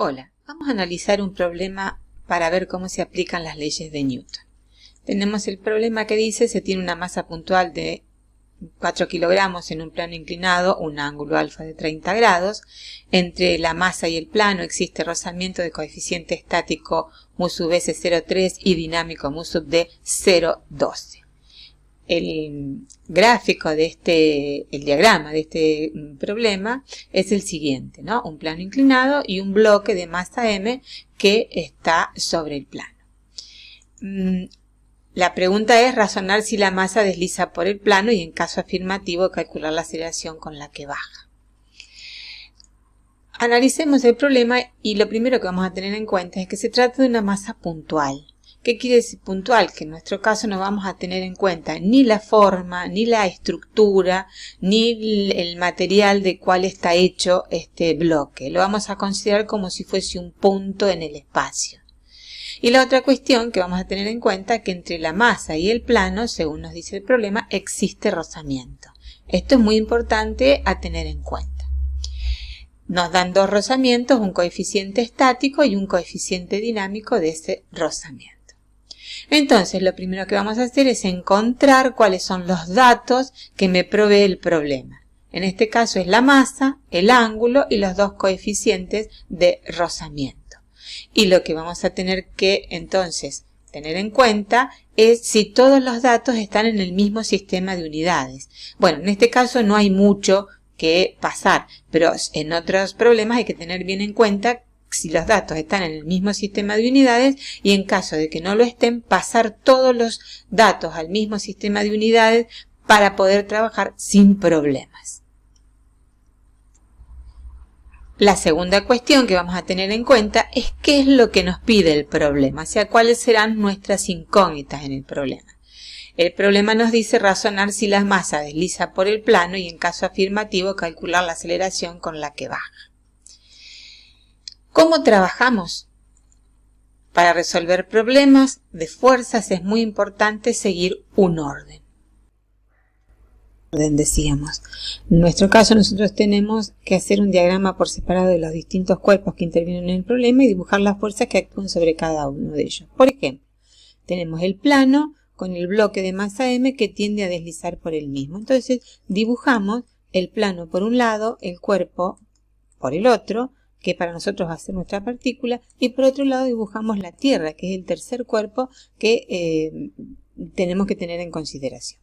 Hola, vamos a analizar un problema para ver cómo se aplican las leyes de Newton. Tenemos el problema que dice se tiene una masa puntual de 4 kilogramos en un plano inclinado, un ángulo alfa de 30 grados. Entre la masa y el plano existe rozamiento de coeficiente estático mu sub s 0,3 y dinámico mu sub d 0,12. El gráfico de el diagrama de este problema es el siguiente, ¿no? Un plano inclinado y un bloque de masa m que está sobre el plano. La pregunta es razonar si la masa desliza por el plano y en caso afirmativo calcular la aceleración con la que baja. Analicemos el problema y lo primero que vamos a tener en cuenta es que se trata de una masa puntual. ¿Qué quiere decir puntual? Que en nuestro caso no vamos a tener en cuenta ni la forma, ni la estructura, ni el material de cuál está hecho este bloque. Lo vamos a considerar como si fuese un punto en el espacio. Y la otra cuestión que vamos a tener en cuenta es que entre la masa y el plano, según nos dice el problema, existe rozamiento. Esto es muy importante a tener en cuenta. Nos dan dos rozamientos, un coeficiente estático y un coeficiente dinámico de ese rozamiento. Entonces, lo primero que vamos a hacer es encontrar cuáles son los datos que me provee el problema. En este caso es la masa, el ángulo y los dos coeficientes de rozamiento. Y lo que vamos a tener que entonces tener en cuenta es si todos los datos están en el mismo sistema de unidades. Bueno, en este caso no hay mucho que pasar, pero en otros problemas hay que tener bien en cuenta si los datos están en el mismo sistema de unidades y en caso de que no lo estén, pasar todos los datos al mismo sistema de unidades para poder trabajar sin problemas. La segunda cuestión que vamos a tener en cuenta es qué es lo que nos pide el problema, o sea, cuáles serán nuestras incógnitas en el problema. El problema nos dice razonar si la masa desliza por el plano y en caso afirmativo calcular la aceleración con la que baja. ¿Cómo trabajamos? Para resolver problemas de fuerzas es muy importante seguir un orden. Decíamos. En nuestro caso nosotros tenemos que hacer un diagrama por separado de los distintos cuerpos que intervienen en el problema y dibujar las fuerzas que actúan sobre cada uno de ellos. Por ejemplo, tenemos el plano con el bloque de masa m que tiende a deslizar por el mismo. Entonces dibujamos el plano por un lado, el cuerpo por el otro, que para nosotros va a ser nuestra partícula, y por otro lado dibujamos la Tierra, que es el tercer cuerpo que tenemos que tener en consideración.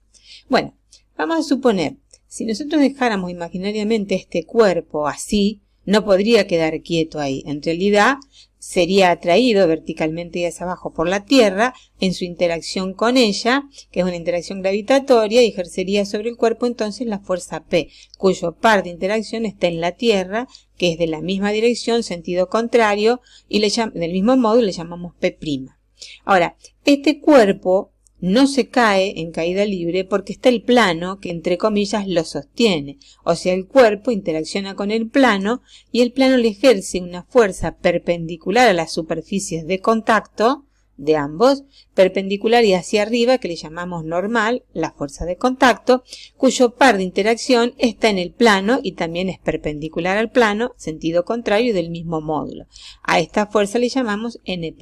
Bueno, vamos a suponer, si nosotros dejáramos imaginariamente este cuerpo así, no podría quedar quieto ahí. En realidad, sería atraído verticalmente y hacia abajo por la Tierra en su interacción con ella, que es una interacción gravitatoria, y ejercería sobre el cuerpo entonces la fuerza P, cuyo par de interacción está en la Tierra, que es de la misma dirección, sentido contrario, y del mismo modo le llamamos P'. Ahora, este cuerpo no se cae en caída libre porque está el plano que entre comillas lo sostiene. O sea, el cuerpo interacciona con el plano y el plano le ejerce una fuerza perpendicular a las superficies de contacto de ambos, perpendicular y hacia arriba, que le llamamos normal, la fuerza de contacto, cuyo par de interacción está en el plano y también es perpendicular al plano, sentido contrario y del mismo módulo. A esta fuerza le llamamos N'.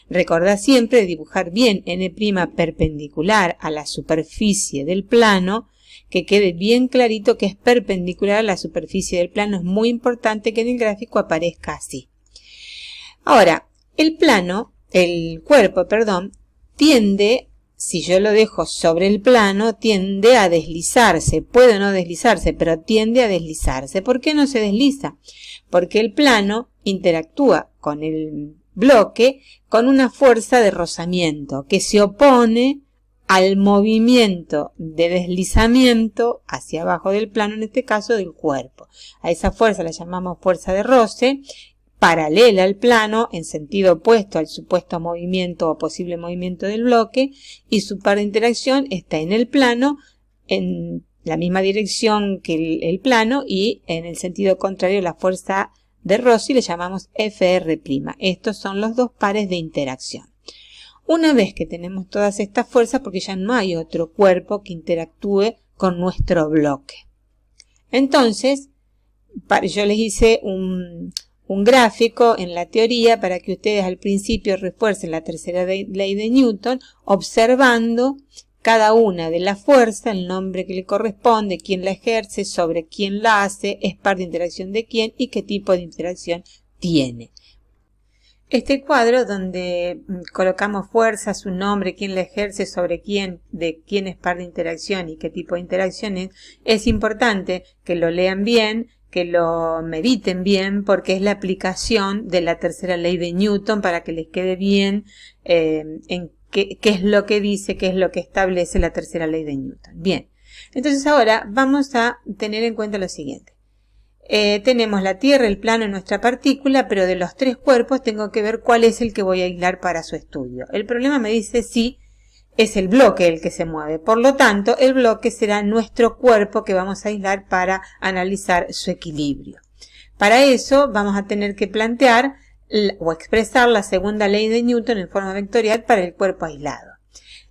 Recordá siempre dibujar bien N' perpendicular a la superficie del plano, que quede bien clarito que es perpendicular a la superficie del plano. Es muy importante que en el gráfico aparezca así. Ahora, el cuerpo, tiende, si yo lo dejo sobre el plano, tiende a deslizarse. Puede no deslizarse, pero tiende a deslizarse. ¿Por qué no se desliza? Porque el plano interactúa con el bloque con una fuerza de rozamiento que se opone al movimiento de deslizamiento hacia abajo del plano, en este caso del cuerpo. A esa fuerza la llamamos fuerza de roce, paralela al plano, en sentido opuesto al supuesto movimiento o posible movimiento del bloque, y su par de interacción está en el plano, en la misma dirección que el plano, y en el sentido contrario la fuerza de roce le llamamos Fr'. Estos son los dos pares de interacción. Una vez que tenemos todas estas fuerzas, porque ya no hay otro cuerpo que interactúe con nuestro bloque. Entonces, yo les hice un gráfico en la teoría para que ustedes al principio refuercen la tercera ley de Newton, observando cada una de las fuerzas, el nombre que le corresponde, quién la ejerce, sobre quién la hace, es par de interacción de quién y qué tipo de interacción tiene. Este cuadro donde colocamos fuerza, su nombre, quién la ejerce, sobre quién, de quién es par de interacción y qué tipo de interacción es importante que lo lean bien, que lo mediten bien, porque es la aplicación de la tercera ley de Newton para que les quede bien en qué es lo que dice, qué es lo que establece la tercera ley de Newton. Bien, entonces ahora vamos a tener en cuenta lo siguiente. Tenemos la Tierra, el plano, nuestra partícula, pero de los tres cuerpos tengo que ver cuál es el que voy a aislar para su estudio. El problema me dice si es el bloque el que se mueve. Por lo tanto, el bloque será nuestro cuerpo que vamos a aislar para analizar su equilibrio. Para eso vamos a tener que plantear o expresar la segunda ley de Newton en forma vectorial para el cuerpo aislado.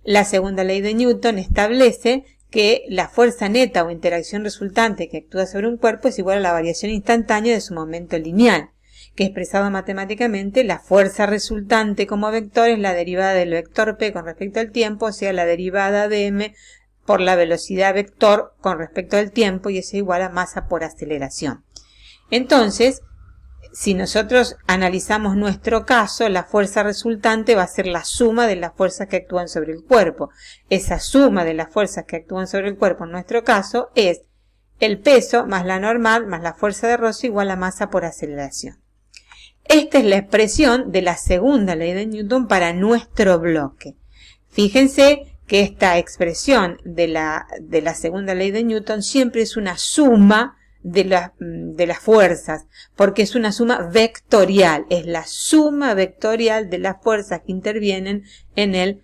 La segunda ley de Newton establece que la fuerza neta o interacción resultante que actúa sobre un cuerpo es igual a la variación instantánea de su momento lineal, que expresado matemáticamente, la fuerza resultante como vector es la derivada del vector p con respecto al tiempo, o sea, la derivada de m por la velocidad vector con respecto al tiempo, y es igual a masa por aceleración. Entonces, si nosotros analizamos nuestro caso, la fuerza resultante va a ser la suma de las fuerzas que actúan sobre el cuerpo. Esa suma de las fuerzas que actúan sobre el cuerpo en nuestro caso es el peso más la normal más la fuerza de roce igual a masa por aceleración. Esta es la expresión de la segunda ley de Newton para nuestro bloque. Fíjense que esta expresión de la segunda ley de Newton siempre es una suma de las fuerzas, porque es una suma vectorial, es la suma vectorial de las fuerzas que intervienen en el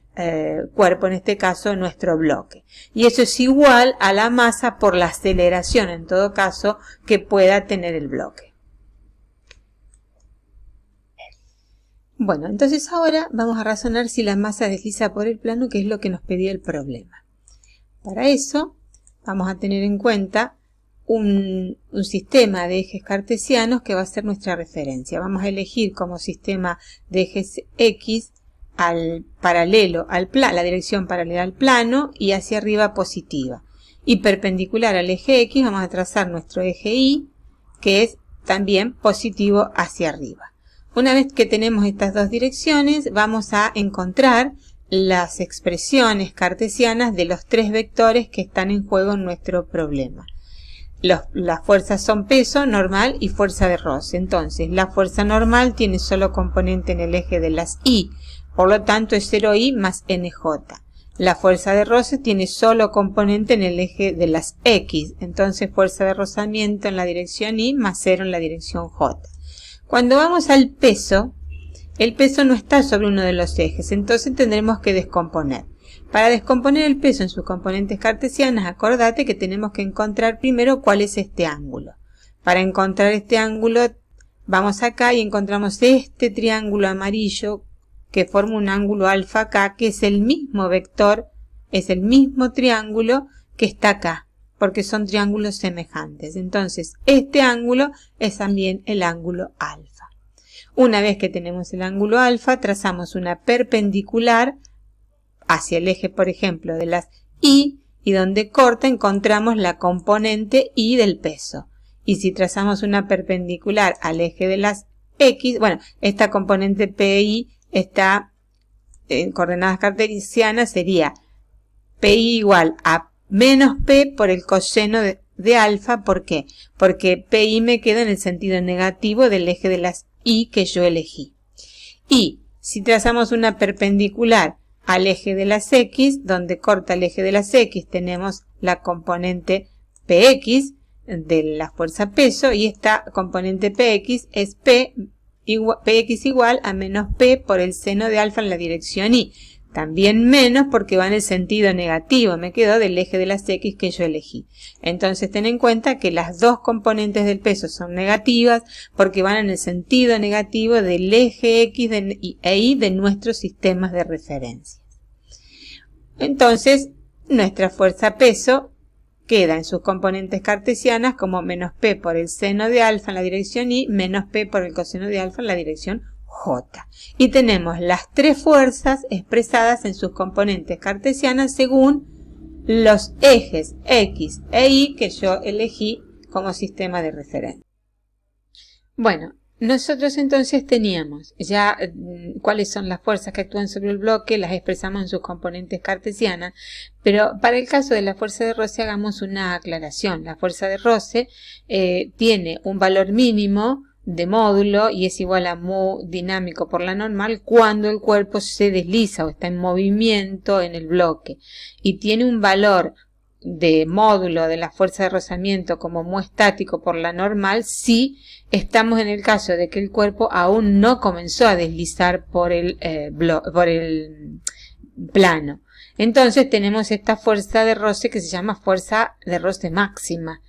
cuerpo, en este caso nuestro bloque. Y eso es igual a la masa por la aceleración, en todo caso, que pueda tener el bloque. Bueno, entonces ahora vamos a razonar si la masa desliza por el plano, que es lo que nos pedía el problema. Para eso vamos a tener en cuenta un sistema de ejes cartesianos que va a ser nuestra referencia. Vamos a elegir como sistema de ejes X paralelo al la dirección paralela al plano y hacia arriba positiva. Y perpendicular al eje X vamos a trazar nuestro eje Y, que es también positivo hacia arriba. Una vez que tenemos estas dos direcciones, vamos a encontrar las expresiones cartesianas de los tres vectores que están en juego en nuestro problema. Las fuerzas son peso, normal y fuerza de roce. Entonces, la fuerza normal tiene solo componente en el eje de las Y, por lo tanto es 0I más NJ. La fuerza de roce tiene solo componente en el eje de las X, entonces fuerza de rozamiento en la dirección Y más 0 en la dirección J. Cuando vamos al peso, el peso no está sobre uno de los ejes, entonces tendremos que descomponer. Para descomponer el peso en sus componentes cartesianas, acordate que tenemos que encontrar primero cuál es este ángulo. Para encontrar este ángulo, vamos acá y encontramos este triángulo amarillo que forma un ángulo alfa acá, que es el mismo vector, es el mismo triángulo que está acá, porque son triángulos semejantes. Entonces, este ángulo es también el ángulo alfa. Una vez que tenemos el ángulo alfa, trazamos una perpendicular hacia el eje, por ejemplo, de las Y, y donde corta encontramos la componente Y del peso. Y si trazamos una perpendicular al eje de las X, bueno, esta componente PI está en coordenadas cartesianas, sería PI igual a menos P por el coseno de alfa. ¿Por qué? Porque PI me queda en el sentido negativo del eje de las Y que yo elegí. Y si trazamos una perpendicular al eje de las X, donde corta el eje de las X, tenemos la componente PX de la fuerza peso, y esta componente PX es PX igual a menos P por el seno de alfa en la dirección Y. También menos porque va en el sentido negativo, me quedó del eje de las X que yo elegí. Entonces ten en cuenta que las dos componentes del peso son negativas porque van en el sentido negativo del eje X e Y de nuestros sistemas de referencia. Entonces nuestra fuerza peso queda en sus componentes cartesianas como menos p por el seno de alfa en la dirección y menos p por el coseno de alfa en la dirección j. Y tenemos las tres fuerzas expresadas en sus componentes cartesianas según los ejes x e y que yo elegí como sistema de referencia. Bueno, nosotros entonces teníamos ya cuáles son las fuerzas que actúan sobre el bloque, las expresamos en sus componentes cartesianas, pero para el caso de la fuerza de roce hagamos una aclaración. La fuerza de roce tiene un valor mínimo de módulo y es igual a mu dinámico por la normal cuando el cuerpo se desliza o está en movimiento en el bloque, y tiene un valor de módulo de la fuerza de rozamiento como mu estático por la normal si estamos en el caso de que el cuerpo aún no comenzó a deslizar por el plano. Entonces tenemos esta fuerza de roce que se llama fuerza de roce máxima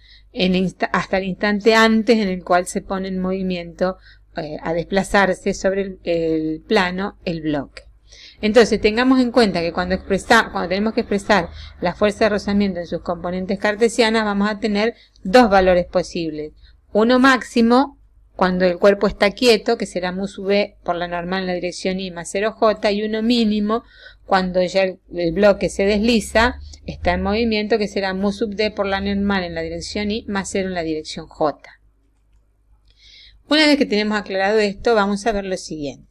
hasta el instante antes en el cual se pone en movimiento a desplazarse sobre el plano el bloque. Entonces tengamos en cuenta que cuando tenemos que expresar la fuerza de rozamiento en sus componentes cartesianas vamos a tener dos valores posibles. Uno máximo cuando el cuerpo está quieto, que será mu sub b por la normal en la dirección y más 0j, y uno mínimo cuando ya el bloque se desliza, está en movimiento, que será mu sub d por la normal en la dirección y más 0 en la dirección j. Una vez que tenemos aclarado esto, vamos a ver lo siguiente.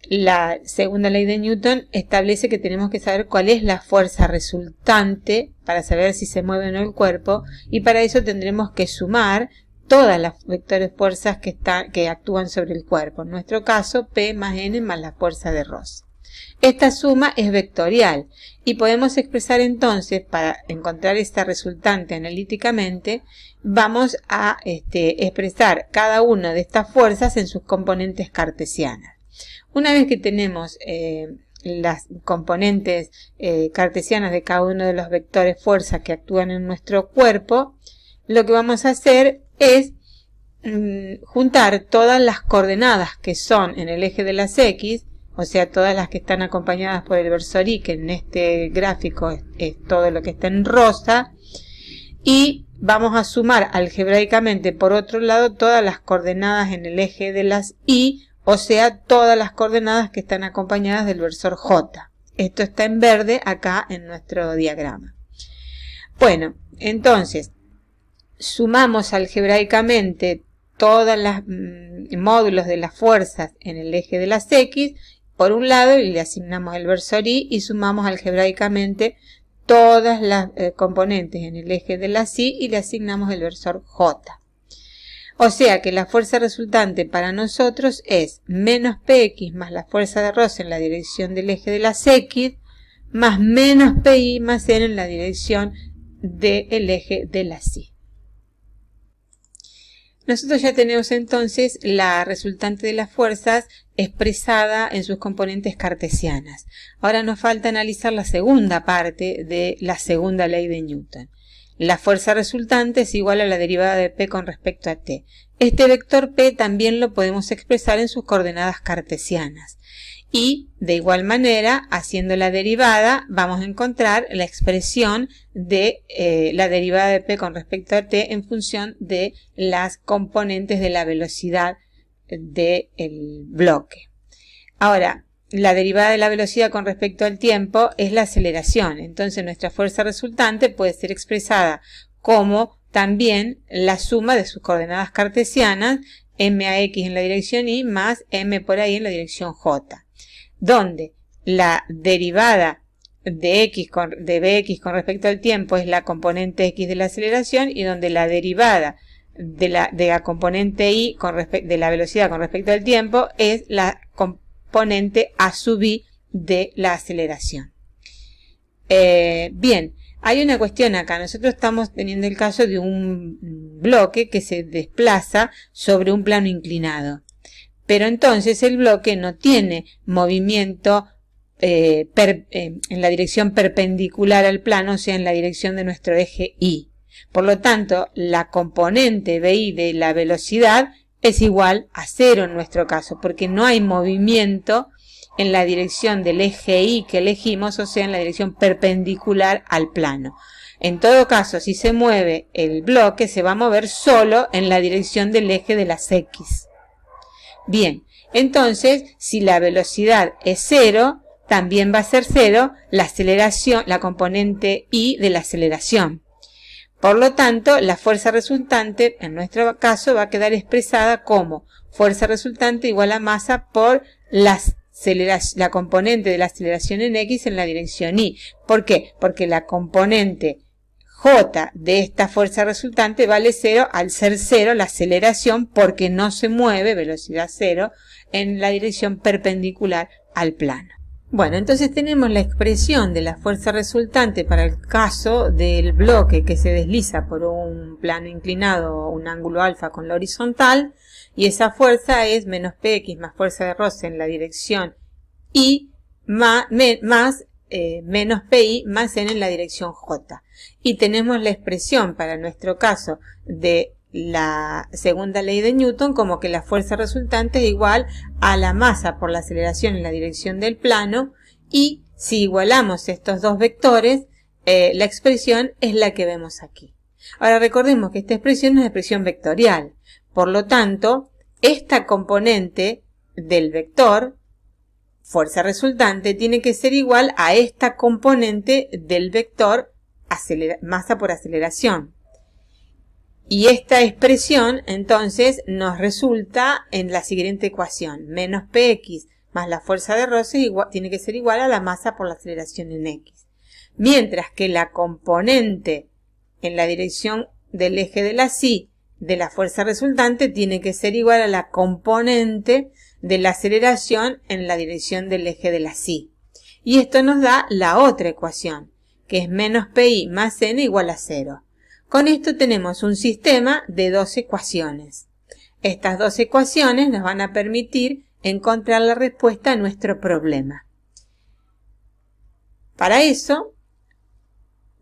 La segunda ley de Newton establece que tenemos que saber cuál es la fuerza resultante para saber si se mueve o no el cuerpo, y para eso tendremos que sumar todas las vectores fuerzas que actúan sobre el cuerpo. En nuestro caso, P más N más la fuerza de roce. Esta suma es vectorial y podemos expresar entonces, para encontrar esta resultante analíticamente, vamos a expresar cada una de estas fuerzas en sus componentes cartesianas. Una vez que tenemos las componentes cartesianas de cada uno de los vectores fuerza que actúan en nuestro cuerpo, lo que vamos a hacer es juntar todas las coordenadas que son en el eje de las X, o sea, todas las que están acompañadas por el versor Y, que en este gráfico es todo lo que está en rosa, y vamos a sumar algebraicamente por otro lado todas las coordenadas en el eje de las Y, o sea, todas las coordenadas que están acompañadas del versor J. Esto está en verde acá en nuestro diagrama. Bueno, entonces, sumamos algebraicamente todos los módulos de las fuerzas en el eje de las X, por un lado, y le asignamos el versor Y, y sumamos algebraicamente todas las componentes en el eje de las Y, y le asignamos el versor J. O sea que la fuerza resultante para nosotros es menos px más la fuerza de roce en la dirección del eje de las X, más menos pi más n en la dirección del eje de las Y. Nosotros ya tenemos entonces la resultante de las fuerzas expresada en sus componentes cartesianas. Ahora nos falta analizar la segunda parte de la segunda ley de Newton. La fuerza resultante es igual a la derivada de P con respecto a T. Este vector P también lo podemos expresar en sus coordenadas cartesianas. Y, de igual manera, haciendo la derivada, vamos a encontrar la expresión de la derivada de P con respecto a T en función de las componentes de la velocidad del bloque. Ahora, la derivada de la velocidad con respecto al tiempo es la aceleración. Entonces, nuestra fuerza resultante puede ser expresada como también la suma de sus coordenadas cartesianas, m a x en la dirección y más m por ahí en la dirección j, donde la derivada de bx con respecto al tiempo es la componente x de la aceleración, y donde la derivada de la componente y de la velocidad con respecto al tiempo es la componente a sub i de la aceleración. Bien, hay una cuestión acá. Nosotros estamos teniendo el caso de un bloque que se desplaza sobre un plano inclinado. Pero entonces el bloque no tiene movimiento en la dirección perpendicular al plano, o sea, en la dirección de nuestro eje Y. Por lo tanto, la componente BI de la velocidad es igual a 0 en nuestro caso, porque no hay movimiento en la dirección del eje Y que elegimos, o sea, en la dirección perpendicular al plano. En todo caso, si se mueve el bloque, se va a mover solo en la dirección del eje de las X. Bien, entonces, si la velocidad es 0, también va a ser 0 la aceleración, la componente I de la aceleración. Por lo tanto, la fuerza resultante, en nuestro caso, va a quedar expresada como fuerza resultante igual a masa por la componente de la aceleración en X en la dirección Y. ¿Por qué? Porque la componente J de esta fuerza resultante vale 0 al ser 0 la aceleración, porque no se mueve, velocidad 0, en la dirección perpendicular al plano. Bueno, entonces tenemos la expresión de la fuerza resultante para el caso del bloque que se desliza por un plano inclinado o un ángulo alfa con la horizontal, y esa fuerza es menos Px más fuerza de roce en la dirección Y más menos Pi más n en la dirección J. Y tenemos la expresión para nuestro caso de la segunda ley de Newton como que la fuerza resultante es igual a la masa por la aceleración en la dirección del plano, y si igualamos estos dos vectores, la expresión es la que vemos aquí. Ahora recordemos que esta expresión es una expresión vectorial, por lo tanto, esta componente del vector, fuerza resultante, tiene que ser igual a esta componente del vector masa por aceleración. Y esta expresión, entonces, nos resulta en la siguiente ecuación. Menos Px más la fuerza de roce tiene que ser igual a la masa por la aceleración en X. Mientras que la componente en la dirección del eje de la Y de la fuerza resultante tiene que ser igual a la componente de la aceleración en la dirección del eje de la Y. Y esto nos da la otra ecuación, que es menos Pi más n igual a 0. Con esto tenemos un sistema de dos ecuaciones. Estas dos ecuaciones nos van a permitir encontrar la respuesta a nuestro problema. Para eso,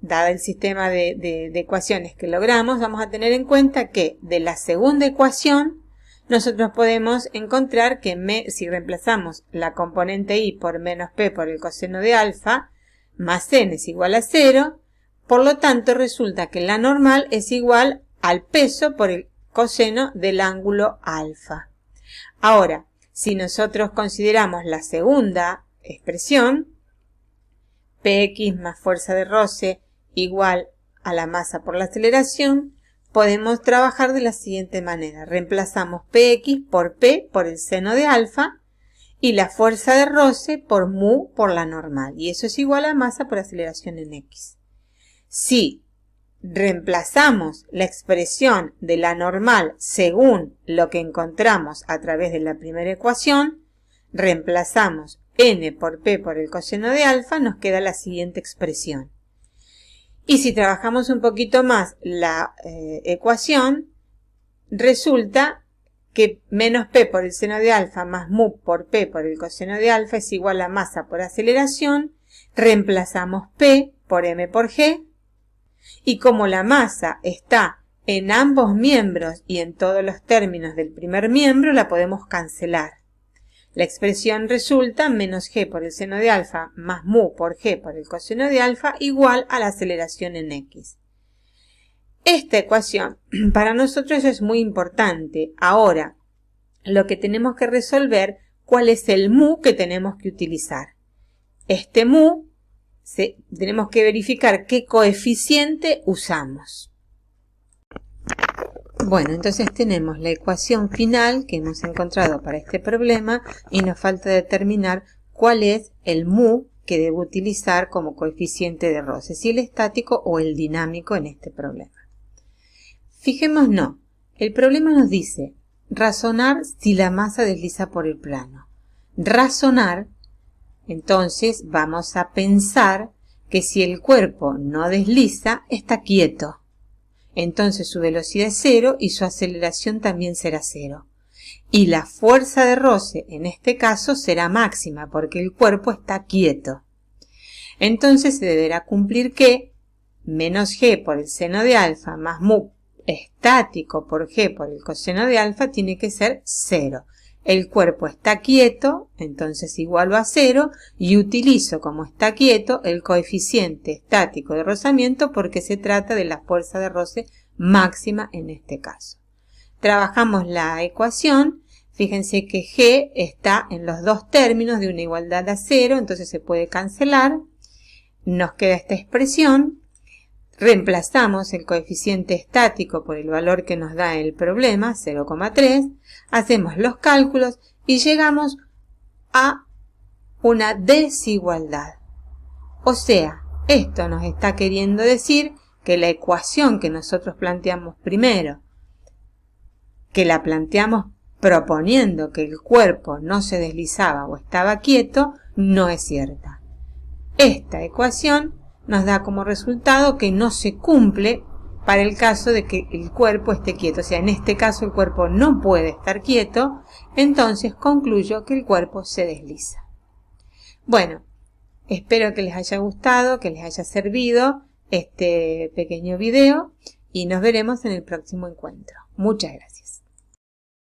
dado el sistema de ecuaciones que logramos, vamos a tener en cuenta que de la segunda ecuación nosotros podemos encontrar que si reemplazamos la componente I por menos P por el coseno de alfa, más n es igual a 0, por lo tanto resulta que la normal es igual al peso por el coseno del ángulo alfa. Ahora, si nosotros consideramos la segunda expresión, Px más fuerza de roce igual a la masa por la aceleración, podemos trabajar de la siguiente manera. Reemplazamos Px por P por el seno de alfa y la fuerza de roce por mu por la normal. Y eso es igual a masa por aceleración en X. Si reemplazamos la expresión de la normal según lo que encontramos a través de la primera ecuación, reemplazamos n por p por el coseno de alfa, nos queda la siguiente expresión. Y si trabajamos un poquito más la ecuación, resulta que menos p por el seno de alfa más mu por p por el coseno de alfa es igual a masa por aceleración. Reemplazamos p por m por g. Y como la masa está en ambos miembros y en todos los términos del primer miembro, la podemos cancelar. La expresión resulta menos g por el seno de alfa más mu por g por el coseno de alfa igual a la aceleración en X. Esta ecuación para nosotros es muy importante. Ahora, lo que tenemos que resolver, ¿cuál es el mu que tenemos que utilizar? Este mu, tenemos que verificar qué coeficiente usamos. Bueno, entonces tenemos la ecuación final que hemos encontrado para este problema y nos falta determinar cuál es el mu que debo utilizar como coeficiente de roce, si el estático o el dinámico en este problema. Fijémonos, el problema nos dice razonar si la masa desliza por el plano. Razonar, entonces vamos a pensar que si el cuerpo no desliza, está quieto. Entonces su velocidad es 0 y su aceleración también será 0. Y la fuerza de roce en este caso será máxima porque el cuerpo está quieto. Entonces se deberá cumplir que menos g por el seno de alfa más mu estático por g por el coseno de alfa tiene que ser 0. El cuerpo está quieto, entonces igualo a 0 y utilizo como está quieto el coeficiente estático de rozamiento porque se trata de la fuerza de roce máxima en este caso. Trabajamos la ecuación, fíjense que G está en los dos términos de una igualdad a 0, entonces se puede cancelar. Nos queda esta expresión, reemplazamos el coeficiente estático por el valor que nos da el problema, 0,3, hacemos los cálculos y llegamos a una desigualdad. O sea, esto nos está queriendo decir que la ecuación que nosotros planteamos primero, que la planteamos proponiendo que el cuerpo no se deslizaba o estaba quieto, no es cierta. Esta ecuación nos da como resultado que no se cumple para el caso de que el cuerpo esté quieto. O sea, en este caso el cuerpo no puede estar quieto, entonces concluyo que el cuerpo se desliza. Bueno, espero que les haya gustado, que les haya servido este pequeño video y nos veremos en el próximo encuentro. Muchas gracias.